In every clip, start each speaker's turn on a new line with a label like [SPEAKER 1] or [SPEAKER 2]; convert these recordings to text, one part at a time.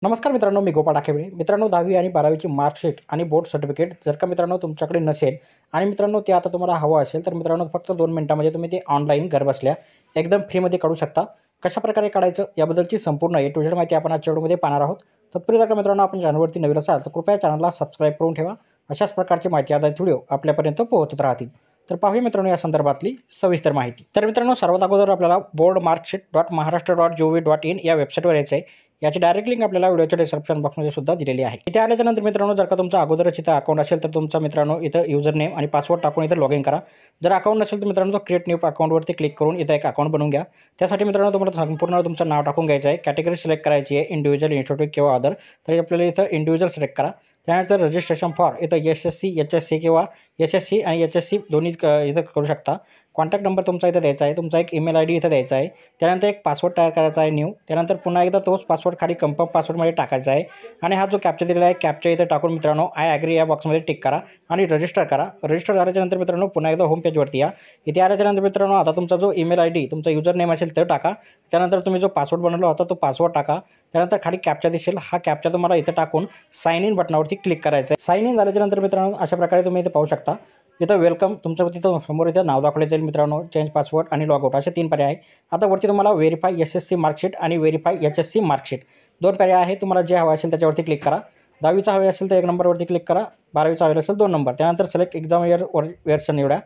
[SPEAKER 1] नमस्कार मित्रांनो, मी गोपाळ आखेवळे. मित्रांनो, 10वी आणि 12वीची मार्कशीट आणि बोर्ड सर्टिफिकेट जर का मित्रांनो तुमच्याकडे नसेल आणि मित्रांनो ते आता तुम्हाला हवं असेल, तर मित्रांनो फक्त 2 मिनिटांमध्ये तुम्ही ते ऑनलाईन घरबसल्या एकदम फ्रीमध्ये काढू शकता. कशाप्रकारे काढायचं याबद्दलची संपूर्ण ए टू झेड माहिती आपण आजच्या व्हिडिओमध्ये पाहणार आहोत. तत्पूर्वी जर का मित्रांनो आपण चॅनलवरती नवीन असाल तर कृपया चॅनलला सबस्क्राईब करून ठेवा. अशाच प्रकारची माहिती आधारित व्हिडिओ आपल्यापर्यंत पोहोचत राहतील. तर पाहूया मित्रांनो या संदर्भातली सविस्तर माहिती. तर मित्रांनो, सर्वात अगोदर आपल्याला boardmarksheet.maharashtra.gov.in या वेबसाईटवर यायचं आहे. याची डायरेक्ट लिंक आपल्याला व्हिडिओच्या डिस्क्रिप्शन बॉक्समध्ये सुद्धा दिलेली आहे. इथे आल्याच्यानंतर मित्रांनो, जर का तुमचा अगोदरच इथं अकाउंट असेल तर तुमचा मित्रांनो इथं युजर नेम आणि पासवर्ड टाकून इथं लॉग इन करा. जर अकाउंट नसेल तर मित्रांनो क्रिएट न्यू अकाउंटवरती क्लिक करून इथं एक अकाउंट बनवून घ्या. त्यासाठी मित्रांनो तुम्हाला संपूर्ण तुमचं नाव टाकून घ्यायचं आहे. कॅटेगरी सिलेक्ट करायची आहे, इंडिव्हिज्युअल, इन्स्टिट्यूट किंवा अदर. तर आपल्याला इथं इंडिव्हिज्युअल सिलेक्ट करा. त्यानंतर रजिस्ट्रेशन फॉर इथं एस-एस-सी, एच-एस-सी किंवा एस-एस-सी आणि एच-एस-सी दोन्ही इथं करू शकता. कॉन्टॅक्ट नंबर तुमचा इथं द्यायचा आहे. तुमचा एक ईमेल आयडी इथं द्यायचा आहे. त्यानंतर एक पासवर्ड तयार करायचा आहे न्यू. त्यानंतर पुन्हा एकदा तोच पासवर्ड खाली कन्फर्म पासवर्डमध्ये टाकायचा आहे आणि हा जो कॅप्चा दिलेला आहे कॅप्चा इथं टाकून मित्रांनो आय ॲग्री या बॉक्समध्ये टिक करा आणि रजिस्टर करा. रजिस्टर झाल्याच्यानंतर मित्रांनो पुन्हा एकदा होम पेजवरती या. इथे आल्याच्यानंतर मित्रांनो आता तुमचा जो ईमेल आयडी, तुमचा युजर नेम असेल तो टाका. त्यानंतर तुम्ही जो पासवर्ड बनवला होता तो पासवर्ड टाका. त्यानंतर खाली कॅप्चा दिसेल, हा कॅप्चा तुम्हाला इथं टाकून साइन इन बटनावरती क्लिक करायचं आहे. साइन इन झाल्याच्यानंतर मित्रांनो अशा प्रकारे तुम्ही इथे पाहू शकता. इथं वेलकम तुमचं तिथं समोर इथं नाव दाखवलं जाईल मित्रांनो, चेंज पासवर्ड आणि लॉग आउट असे 3 पर्याय आहे. आता वरती तुम्हाला व्हेरीफाय एस-एस-सी मार्कशीट आणि व्हेरीफाय एच-एस-सी मार्कशीट 2 पर्याय आहे. तुम्हाला जे हवं असेल त्याच्यावरती क्लिक करा. 10वीचा हवे असेल तर 1 नंबरवरती क्लिक करा. 12वीचा हवे असेल 2 नंबर. त्यानंतर सिलेक्ट एक्झाम इयर वर्ष निवडा.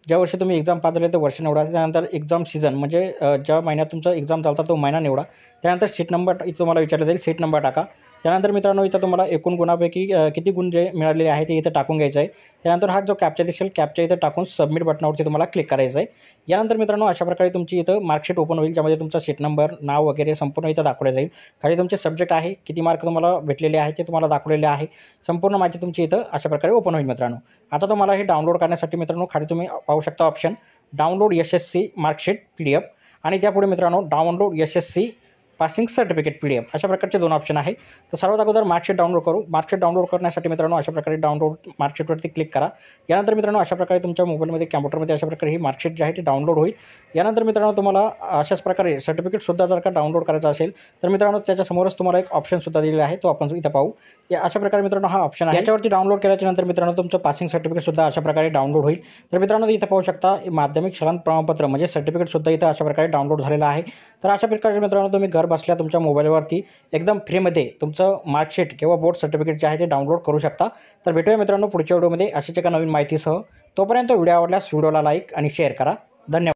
[SPEAKER 1] ज्या वर्षी तुम्ही एक्झाम पास झाले ते वर्ष निवडा. त्यानंतर एक्झाम सीझन म्हणजे ज्या महिन्यात तुमचा एक्झाम चालता तो महिना निवडा. त्यानंतर सीट नंबर इथं तुम्हाला विचारलं जाईल, सीट नंबर टाका. त्यानंतर मित्रांनो इथं तुम्हाला एकूण गुणापैकी किती गुण जे मिळालेले आहे ते इथं टाकून घ्यायचं आहे. त्यानंतर हा जो कॅप्चा दिसेल कॅप्चा इथं टाकून सबमिट बटनावरती तुम्हाला क्लिक करायचं आहे. यानंतर मित्रांनो अशा प्रकारे तुमची इथं मार्कशीट ओपन होईल, ज्यामध्ये तुमचा सीट नंबर, नाव वगैरे संपूर्ण इथं दाखवलं जाईल. खाली तुमचे सब्जेक्ट आहे, किती मार्क तुम्हाला भेटलेले आहे ते तुम्हाला दाखवलेले आहे. संपूर्ण माहिती तुमची इथं अशा प्रकारे ओपन होईल मित्रांनो. आता तुम्हाला हे डाउनलोड करण्यासाठी मित्रांनो खाली तुम्ही पाहू शकता option download SSC marksheet PDF आणि त्यापुढे मित्रांनो download SSC passing certificate PDF अशा प्रकारचे 2 ऑप्शन आहे. तर सर्वात अगोदर मार्कशीट डाउनलोड करू. मार्कशीट डाउनलोड करण्यासाठी मित्रांनो अशा प्रकारे डाउनलोड मार्कशीटवरती क्लिक करा. यानंतर मित्रांनो अशा प्रकारे तुमच्या मोबाईलमध्ये, कॉम्प्युटरमध्ये अशा प्रकारे ही मार्कशीट जी आहे ती डाउनलोड होईल. यानंतर मित्रांनो तुम्हाला अशाच प्रकारे सर्टिफिकेटसुद्धा जर का डाउनलोड करायचं असेल तर मित्रांनो त्याच्यासमोरच तुम्हाला एक ऑप्शनसुद्धा दिलेला आहे, तो आपण इथं पाहू. या अशा प्रकारे मित्रांनो हा ऑप्शन आहे. याच्यावरती डाउनलोड केल्याच्यानंतर मित्रांनो तुमचं पासिंग सर्टिफिकेटसुद्धा अशा प्रकारे डाउनलोड होईल. तर मित्रांनो इथं पाहू शकता माध्यमिक शालांत प्रमाणपत्र म्हणजे सर्टिफिकेटसुद्धा इथं अशा प्रकारे डाउनलोड झालेलं आहे. तर अशा प्रकारे मित्रांनो तुम्ही घर बसल्या तुमच्या मोबाईलवरती एकदम फ्रीमध्ये तुमचं मार्कशीट किंवा बोर्ड सर्टिफिकेट जे आहे ते डाउनलोड करू शकता. तर भेटूया मित्रांनो पुढच्या व्हिडिओमध्ये अशाच एका नवीन माहितीसह. तोपर्यंत व्हिडिओ आवडल्यास व्हिडिओला लाईक आणि शेअर करा. धन्यवाद.